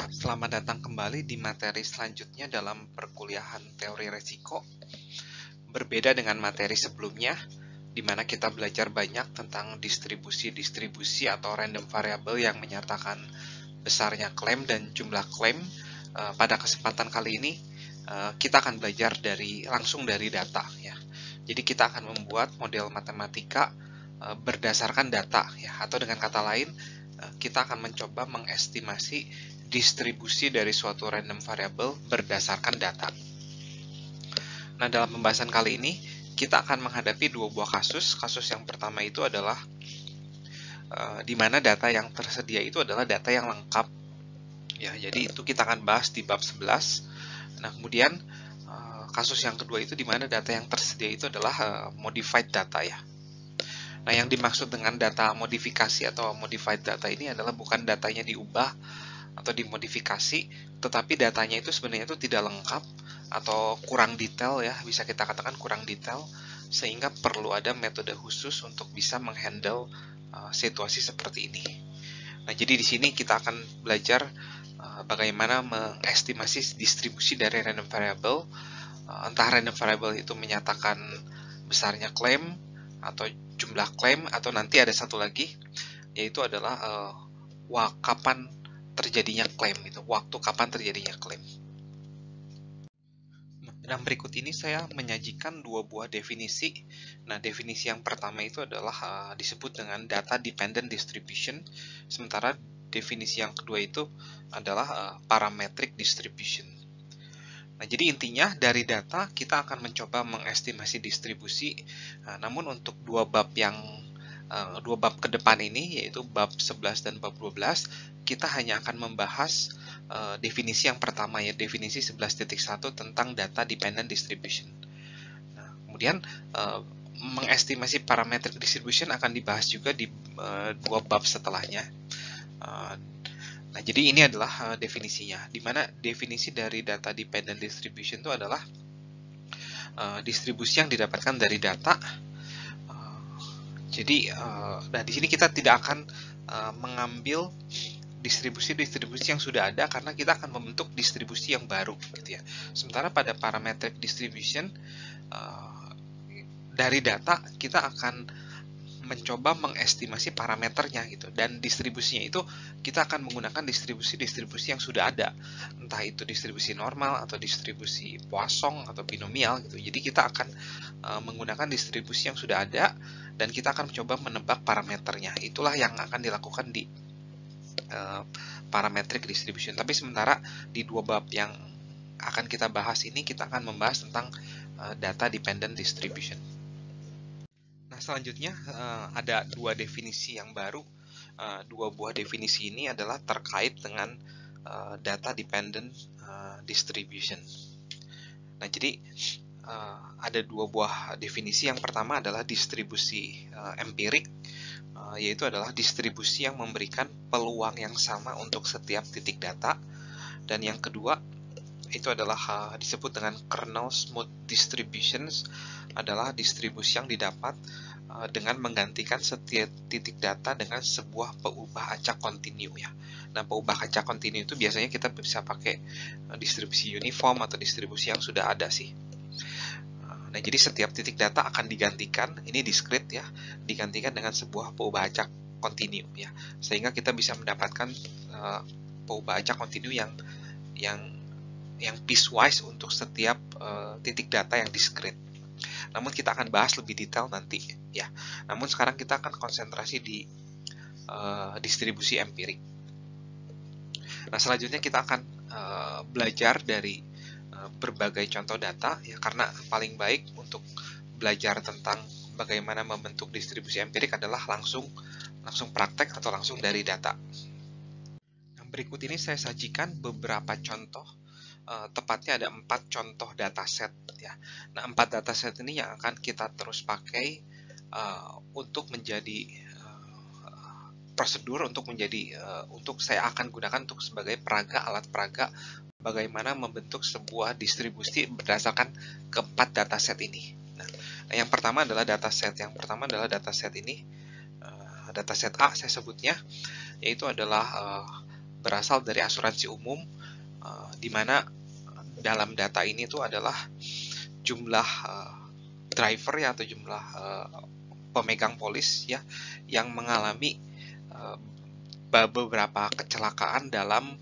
Selamat datang kembali di materi selanjutnya dalam perkuliahan teori resiko. Berbeda dengan materi sebelumnya, di mana kita belajar banyak tentang distribusi-distribusi atau random variable yang menyatakan besarnya klaim dan jumlah klaim. Pada kesempatan kali ini, kita akan belajar langsung dari data. Ya. Jadi kita akan membuat model matematika berdasarkan data, ya. Atau dengan kata lain, kita akan mencoba mengestimasi distribusi dari suatu random variable berdasarkan data. Nah, dalam pembahasan kali ini, kita akan menghadapi dua buah kasus. Kasus yang pertama itu adalah di mana data yang tersedia itu adalah data yang lengkap. Ya, jadi itu kita akan bahas di bab 11. Nah, kemudian kasus yang kedua itu di mana data yang tersedia itu adalah modified data, ya. Nah, yang dimaksud dengan data modifikasi atau modified data ini adalah bukan datanya diubah atau dimodifikasi, tetapi datanya itu sebenarnya itu tidak lengkap atau kurang detail, ya, bisa kita katakan kurang detail, sehingga perlu ada metode khusus untuk bisa menghandle situasi seperti ini. Nah, jadi di sini kita akan belajar bagaimana mengestimasi distribusi dari random variable, entah random variable itu menyatakan besarnya klaim atau jumlah klaim, atau nanti ada satu lagi yaitu adalah kapan terjadinya klaim, itu waktu kapan terjadinya klaim. Dan berikut ini saya menyajikan dua buah definisi. Nah, definisi yang pertama itu adalah disebut dengan data dependent distribution, sementara definisi yang kedua itu adalah parametric distribution. Nah, jadi intinya dari data kita akan mencoba mengestimasi distribusi. Namun untuk dua bab ke depan ini, yaitu bab 11 dan bab 12, kita hanya akan membahas definisi yang pertama, ya, definisi 11.1 tentang data dependent distribution. Nah, kemudian mengestimasi parametric distribution akan dibahas juga di dua bab setelahnya. Nah, jadi ini adalah definisinya, di mana definisi dari data dependent distribution itu adalah distribusi yang didapatkan dari data. Jadi, nah di sini kita tidak akan mengambil distribusi-distribusi yang sudah ada, karena kita akan membentuk distribusi yang baru, gitu ya. Sementara pada parametric distribution, dari data kita akan mencoba mengestimasi parameternya, gitu, dan distribusinya itu kita akan menggunakan distribusi-distribusi yang sudah ada, entah itu distribusi normal atau distribusi Poisson atau binomial, gitu. Jadi kita akan menggunakan distribusi yang sudah ada dan kita akan mencoba menebak parameternya. Itulah yang akan dilakukan di parametric distribution. Tapi sementara di dua bab yang akan kita bahas ini, kita akan membahas tentang data dependent distribution. Nah, selanjutnya ada dua definisi yang baru. Dua buah definisi ini adalah terkait dengan data dependent distribution. Nah, jadi ada dua buah definisi. Yang pertama adalah distribusi empirik, yaitu adalah distribusi yang memberikan peluang yang sama untuk setiap titik data. Dan yang kedua itu adalah disebut dengan kernel smooth distributions, adalah distribusi yang didapat dengan menggantikan setiap titik data dengan sebuah peubah acak kontinu, ya. Nah, peubah acak kontinu itu biasanya kita bisa pakai distribusi uniform atau distribusi yang sudah ada sih. Nah, jadi setiap titik data akan digantikan, ini discrete, ya, digantikan dengan sebuah peubah acak kontinu, ya, sehingga kita bisa mendapatkan peubah acak kontinu yang piecewise untuk setiap titik data yang discrete. Namun kita akan bahas lebih detail nanti, ya. Namun sekarang kita akan konsentrasi di distribusi empirik. Nah, selanjutnya kita akan belajar dari berbagai contoh data, ya, karena paling baik untuk belajar tentang bagaimana membentuk distribusi empirik adalah langsung praktek atau langsung dari data. Nah, berikut ini saya sajikan beberapa contoh. Tepatnya ada 4 contoh dataset, ya. Nah, 4 dataset ini yang akan kita terus pakai untuk menjadi prosedur, untuk saya akan gunakan untuk sebagai alat peraga bagaimana membentuk sebuah distribusi berdasarkan keempat dataset ini. Nah, yang pertama adalah dataset ini, dataset A saya sebutnya, yaitu adalah berasal dari asuransi umum, di mana dalam data ini itu adalah jumlah driver ya, atau jumlah pemegang polis ya yang mengalami beberapa kecelakaan dalam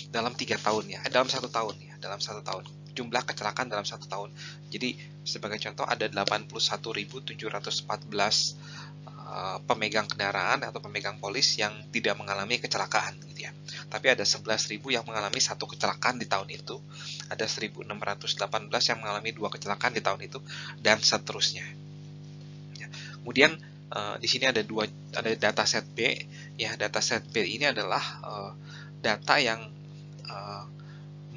3 tahun ya, dalam 1 tahun ya, dalam 1 tahun, jumlah kecelakaan dalam 1 tahun. Jadi sebagai contoh ada 81.714 pemegang kendaraan atau pemegang polis yang tidak mengalami kecelakaan gitu ya. Tapi ada 11.000 yang mengalami 1 kecelakaan di tahun itu, ada 1.618 yang mengalami 2 kecelakaan di tahun itu, dan seterusnya. Ya. Kemudian di sini ada dataset B ya. Dataset B ini adalah data yang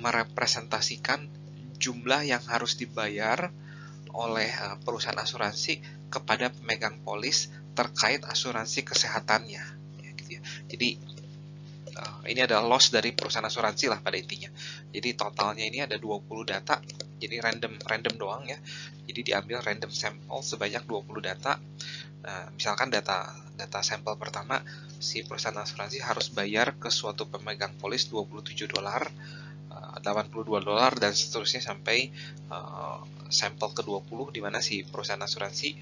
merepresentasikan jumlah yang harus dibayar oleh perusahaan asuransi kepada pemegang polis terkait asuransi kesehatannya ya, gitu ya. Jadi ini adalah loss dari perusahaan asuransi lah pada intinya. Jadi totalnya ini ada 20 data, jadi random doang ya. Jadi diambil random sampel sebanyak 20 data. Nah, misalkan data sampel pertama, si perusahaan asuransi harus bayar ke suatu pemegang polis $27, $82, dan seterusnya sampai sampel ke-20 di mana si perusahaan asuransi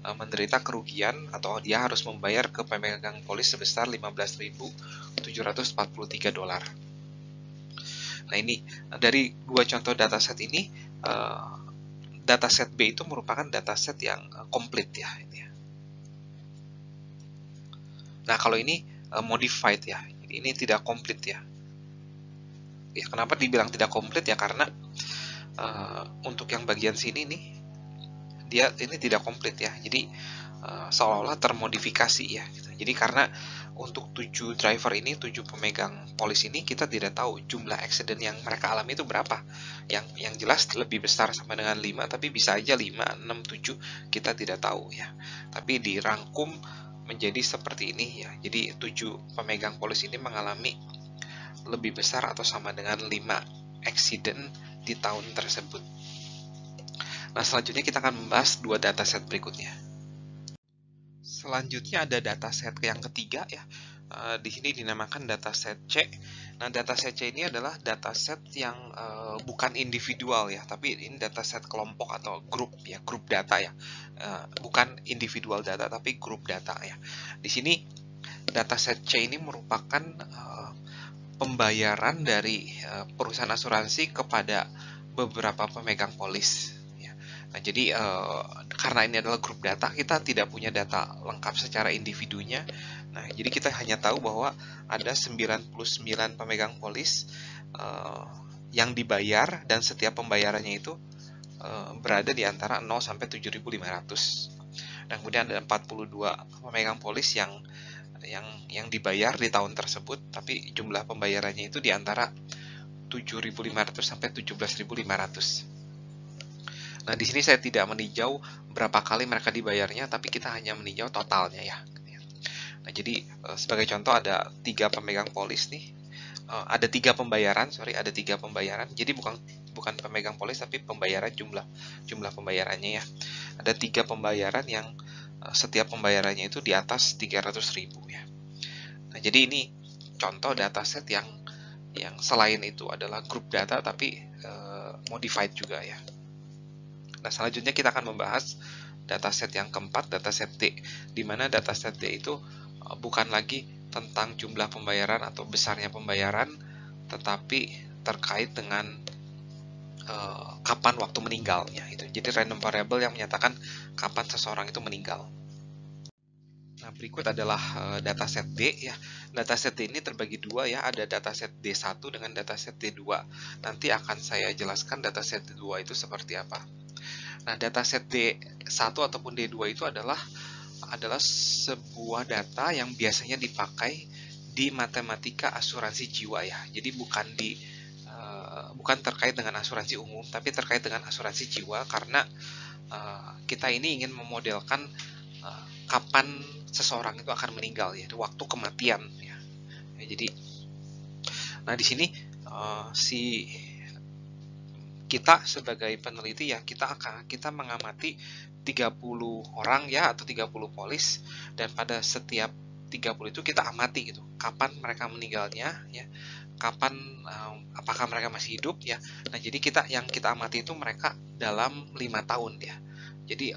menderita kerugian atau dia harus membayar ke pemegang polis sebesar $15.743. Nah, ini dari 2 contoh dataset ini, dataset B itu merupakan dataset yang komplit ya. Nah, kalau ini modified ya, ini tidak komplit ya. Ya, kenapa dibilang tidak komplit ya? Karena untuk yang bagian sini nih, dia ini tidak komplit ya. Jadi seolah-olah termodifikasi ya. Gitu. Jadi karena untuk 7 driver ini, 7 pemegang polis ini, kita tidak tahu jumlah accident yang mereka alami itu berapa. Yang jelas lebih besar sama dengan 5, tapi bisa aja 5, 6, 7, kita tidak tahu ya. Tapi dirangkum menjadi seperti ini ya. Jadi 7 pemegang polis ini mengalami lebih besar atau sama dengan 5 accident di tahun tersebut. Nah, selanjutnya kita akan membahas 2 dataset berikutnya. Selanjutnya ada dataset yang ketiga ya. Di sini dinamakan dataset C. Nah, dataset C ini adalah dataset yang bukan individual ya, tapi ini dataset kelompok atau grup ya, grup data ya. Bukan individual data, tapi grup data ya. Di sini dataset C ini merupakan pembayaran dari perusahaan asuransi kepada beberapa pemegang polis. Nah, jadi karena ini adalah grup data, kita tidak punya data lengkap secara individunya. Nah, jadi kita hanya tahu bahwa ada 99 pemegang polis yang dibayar, dan setiap pembayarannya itu berada di antara 0 sampai 7.500. Dan kemudian ada 42 pemegang polis yang dibayar di tahun tersebut, tapi jumlah pembayarannya itu di antara 7.500 sampai 17.500. Nah, di sini saya tidak meninjau berapa kali mereka dibayarnya, tapi kita hanya meninjau totalnya ya. Nah, jadi sebagai contoh ada 3 pemegang polis nih, ada 3 pembayaran, ada 3 pembayaran. Jadi bukan pemegang polis, tapi pembayaran, jumlah pembayarannya ya. Ada 3 pembayaran yang setiap pembayarannya itu di atas 300.000 ya. Nah, jadi ini contoh dataset yang selain itu adalah grup data, tapi modified juga ya. Nah, selanjutnya kita akan membahas dataset yang keempat, dataset D, di mana dataset D itu bukan lagi tentang jumlah pembayaran atau besarnya pembayaran, tetapi terkait dengan kapan waktu meninggalnya. Jadi random variable yang menyatakan kapan seseorang itu meninggal. Nah, berikut adalah dataset D ya. Dataset D ini terbagi 2 ya, ada dataset D1 dengan dataset D2. Nanti akan saya jelaskan dataset D2 itu seperti apa. Nah, dataset D1 ataupun D2 itu adalah sebuah data yang biasanya dipakai di matematika asuransi jiwa ya. Jadi bukan terkait dengan asuransi umum, tapi terkait dengan asuransi jiwa, karena kita ini ingin memodelkan kapan seseorang itu akan meninggal ya, waktu kematian ya. Jadi, nah di sini kita sebagai peneliti ya, kita mengamati 30 orang ya, atau 30 polis, dan pada setiap 30 itu kita amati gitu, kapan mereka meninggalnya ya, kapan apakah mereka masih hidup ya. Nah, jadi yang kita amati itu mereka dalam 5 tahun ya. Jadi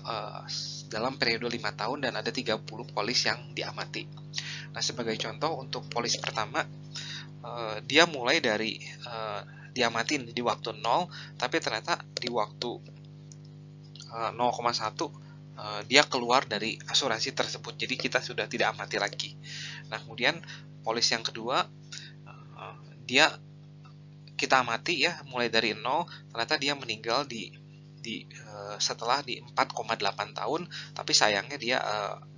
dalam periode 5 tahun dan ada 30 polis yang diamati. Nah, sebagai contoh untuk polis pertama, dia mulai dari diamatin di waktu 0, tapi ternyata di waktu 0,1 dia keluar dari asuransi tersebut. Jadi kita sudah tidak amati lagi. Nah, kemudian polis yang kedua, dia kita amati ya mulai dari 0, ternyata dia meninggal setelah di 4,8 tahun, tapi sayangnya dia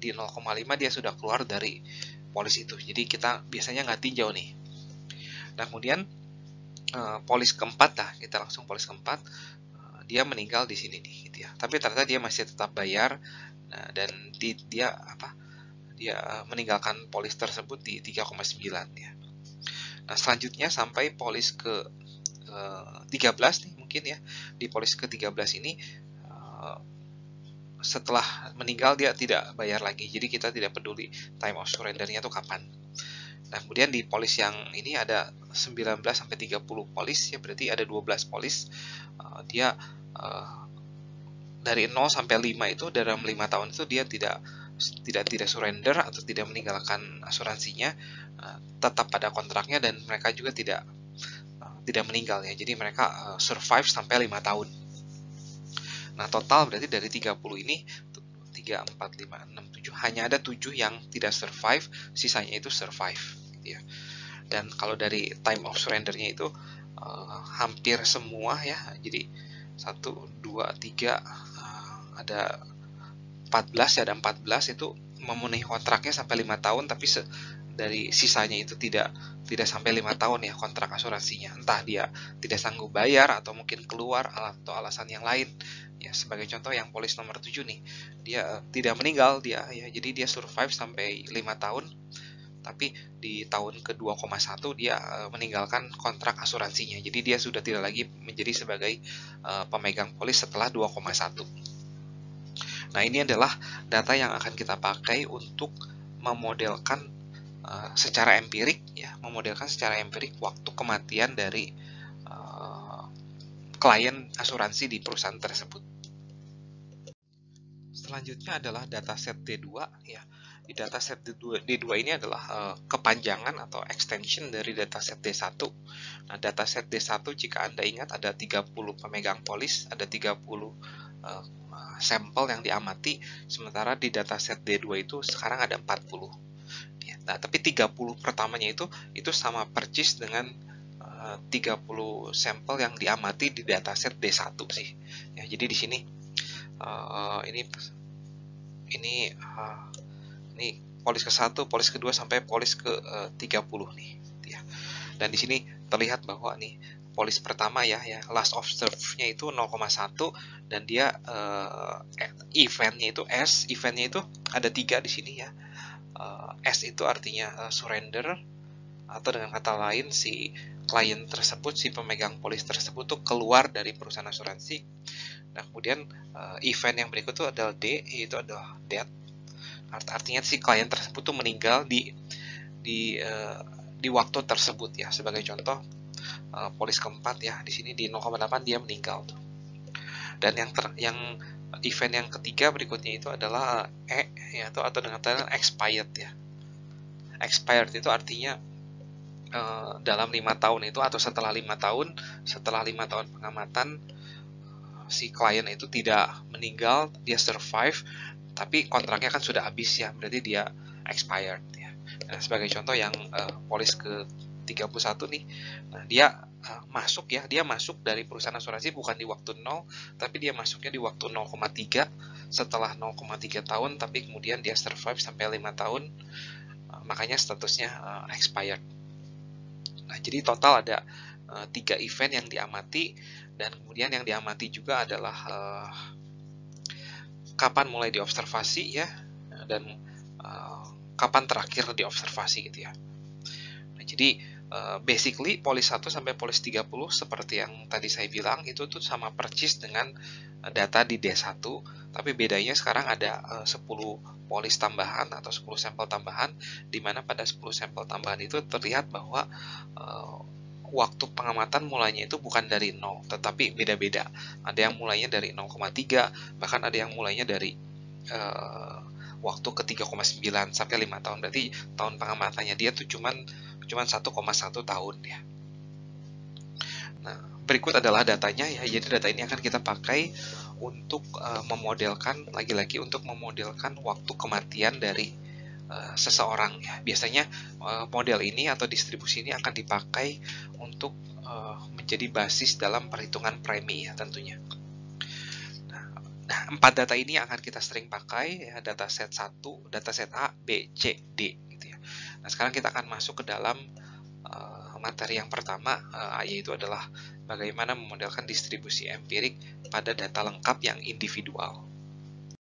di 0,5 dia sudah keluar dari polis itu. Jadi kita biasanya nggak tinjau nih. Nah, kemudian polis keempat lah, kita langsung polis keempat, dia meninggal di sini nih gitu ya. Tapi ternyata dia masih tetap bayar, dan dia meninggalkan polis tersebut di 3,9 ya. Nah, selanjutnya sampai polis ke 13 nih mungkin ya. Di polis ke 13 ini setelah meninggal dia tidak bayar lagi. Jadi kita tidak peduli time of surrender-nya itu kapan. Nah, kemudian di polis yang ini ada 19 sampai 30 polis ya, berarti ada 12 polis. Dia dari 0 sampai 5 itu dalam 5 tahun itu dia tidak surrender atau tidak meninggalkan asuransinya, tetap pada kontraknya, dan mereka juga tidak meninggal ya. Jadi mereka survive sampai 5 tahun. Nah, total berarti dari 30 ini 3, 4, 5, 6, 7 hanya ada 7 yang tidak survive, sisanya itu survive gitu ya. Dan kalau dari time of surrender-nya itu hampir semua ya. Jadi 1, 2, 3 ada 14 ya, ada 14 itu memenuhi kontraknya sampai 5 tahun, tapi dari sisanya itu tidak sampai 5 tahun ya kontrak asuransinya. Entah dia tidak sanggup bayar atau mungkin keluar atau alasan yang lain. Ya, sebagai contoh yang polis nomor 7 nih, dia tidak meninggal dia ya. Jadi dia survive sampai 5 tahun. Tapi di tahun ke-2,1 dia meninggalkan kontrak asuransinya. Jadi dia sudah tidak lagi menjadi sebagai pemegang polis setelah 2,1. Nah, ini adalah data yang akan kita pakai untuk memodelkan secara empirik ya, waktu kematian dari klien asuransi di perusahaan tersebut. Selanjutnya adalah dataset D2 ya. Di dataset D2 ini adalah kepanjangan atau extension dari dataset D1. Nah, dataset D1 jika Anda ingat ada 30 pemegang polis, ada 30 sampel yang diamati, sementara di dataset D2 itu sekarang ada 40. Ya, nah, tapi 30 pertamanya itu sama persis dengan 30 sampel yang diamati di dataset D1 sih. Ya, jadi di sini ini polis ke-1, polis ke-2 sampai polis ke-30 nih ya. Dan di sini terlihat bahwa nih polis pertama ya last observe-nya itu 0,1, dan dia eventnya itu S, eventnya itu ada 3 di sini ya. S itu artinya surrender, atau dengan kata lain si klien tersebut, si pemegang polis tersebut tuh keluar dari perusahaan asuransi. Nah, kemudian event yang berikut itu adalah D, yaitu adalah death. Artinya si klien tersebut tuh meninggal di waktu tersebut ya. Sebagai contoh polis keempat ya, di sini di 0,8 dia meninggal tuh. Dan yang event yang ketiga berikutnya itu adalah E, yaitu atau dengan kata expired ya. Expired itu artinya dalam 5 tahun itu atau setelah 5 tahun pengamatan, si klien itu tidak meninggal, dia survive, tapi kontraknya kan sudah habis ya, berarti dia expired ya. Nah, sebagai contoh yang polis ke 31 nih, nah dia masuk dari perusahaan asuransi bukan di waktu 0, tapi dia masuknya di waktu 0,3 setelah 0,3 tahun, tapi kemudian dia survive sampai 5 tahun, makanya statusnya expired. Nah, jadi total ada 3 event yang diamati, dan kemudian yang diamati juga adalah kapan mulai diobservasi ya, dan kapan terakhir diobservasi gitu ya. Nah, jadi Basically polis 1 sampai polis 30 seperti yang tadi saya bilang itu tuh sama persis dengan data di D1, tapi bedanya sekarang ada 10 polis tambahan atau 10 sampel tambahan, di mana pada 10 sampel tambahan itu terlihat bahwa waktu pengamatan mulainya itu bukan dari 0, tetapi beda-beda. Ada yang mulainya dari 0,3, bahkan ada yang mulainya dari waktu ke 3,9 sampai 5 tahun. Berarti tahun pengamatannya dia tuh cuman 1,1 tahun ya. Nah, berikut adalah datanya ya. Jadi data ini akan kita pakai untuk memodelkan, lagi-lagi untuk memodelkan waktu kematian dari seseorang ya. Biasanya model ini atau distribusi ini akan dipakai untuk menjadi basis dalam perhitungan premi ya tentunya. Nah, 4 data ini akan kita sering pakai ya, dataset 1, dataset A, B, C, D gitu ya. Nah, sekarang kita akan masuk ke dalam materi yang pertama, yaitu adalah bagaimana memodelkan distribusi empirik pada data lengkap yang individual.